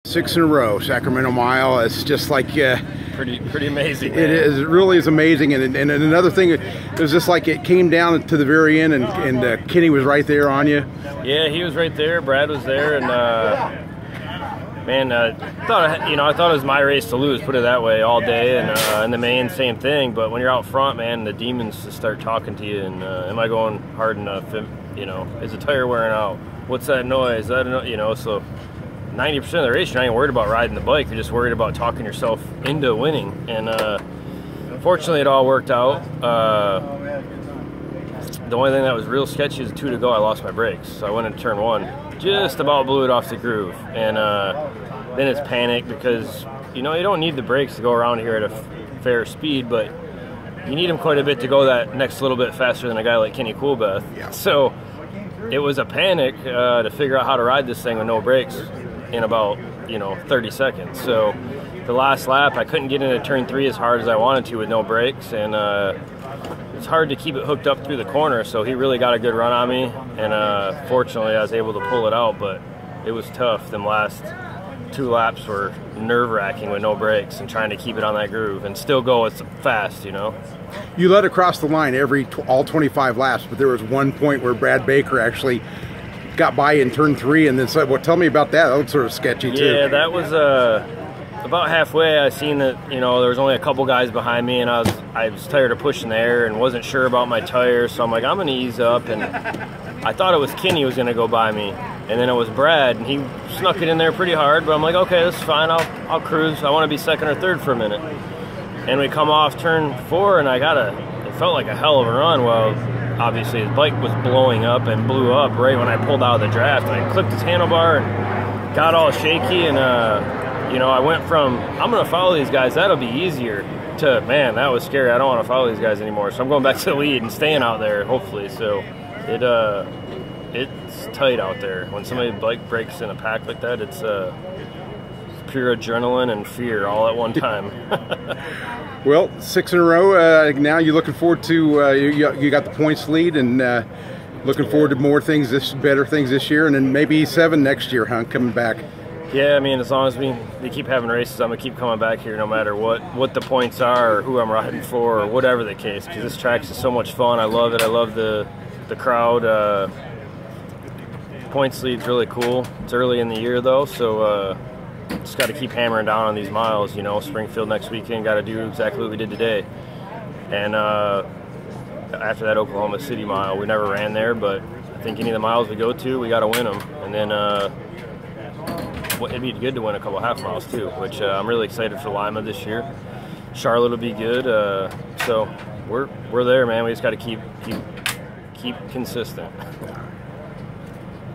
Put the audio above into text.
6 in a row, Sacramento Mile. It's just like pretty amazing. Man. It is. It really is amazing. And another thing, it was just like it came down to the very end, and Kenny was right there on you. Yeah, he was right there. Brad was there, and man, I thought it was my race to lose. Put it that way, all day, and in the main, same thing. But when you're out front, man, the demons just start talking to you. And am I going hard enough? Is the tire wearing out? What's that noise? So 90% of the race, you're not even worried about riding the bike. You're just worried about talking yourself into winning. And fortunately, it all worked out. The only thing that was real sketchy is 2 to go. I lost my brakes, so I went into turn 1. Just about blew it off the groove. And then it's panic because, you don't need the brakes to go around here at a fair speed, but you need them quite a bit to go that next little bit faster than a guy like Kenny Coolbeth. Yeah. So it was a panic to figure out how to ride this thing with no brakes in about 30 seconds. So the last lap, I couldn't get into turn 3 as hard as I wanted to with no brakes, and it's hard to keep it hooked up through the corner. So he really got a good run on me, and fortunately I was able to pull it out. But it was tough. Them last 2 laps were nerve-wracking with no brakes and trying to keep it on that groove and still go as fast. You led across the line all 25 laps, but there was one point where Brad Baker actually got by in turn 3 and then said, well, tell me about that. That was sort of sketchy too. Yeah, that was about halfway. I seen that there was only a couple guys behind me, and I was tired of pushing there and wasn't sure about my tires, so I'm like, I'm gonna ease up. And I thought it was Kenny who was gonna go by me, and then it was Brad, and he snuck it in there pretty hard. But I'm like, okay, that's fine. I'll cruise. I want to be second or third for a minute. And we come off turn 4, and it felt like a hell of a run. Well, obviously his bike was blowing up and blew up right when I pulled out of the draft. And I clipped his handlebar and got all shaky. And I went from, I'm going to follow these guys, that'll be easier, to, man, that was scary. I don't want to follow these guys anymore. So I'm going back to the lead and staying out there, hopefully. So it's tight out there. When somebody bike breaks in a pack like that, it's pure adrenaline and fear all at one time. Well, 6 in a row. Now you're looking forward to you got the points lead, and looking forward to more things, better things this year, and then maybe 7 next year, huh? Coming back. Yeah, I mean, as long as we keep having races, I'm gonna keep coming back here, no matter what the points are or who I'm riding for or whatever the case. Because this track is so much fun. I love it. I love the crowd. Points lead's really cool. It's early in the year though, so. Just got to keep hammering down on these miles. Springfield next weekend, got to do exactly what we did today. And after that Oklahoma City mile, we never ran there, but I think any of the miles we go to, we got to win them. And then it'd be good to win a couple half miles too, which I'm really excited for Lima this year. Charlotte will be good. So we're there, man. We just got to keep consistent.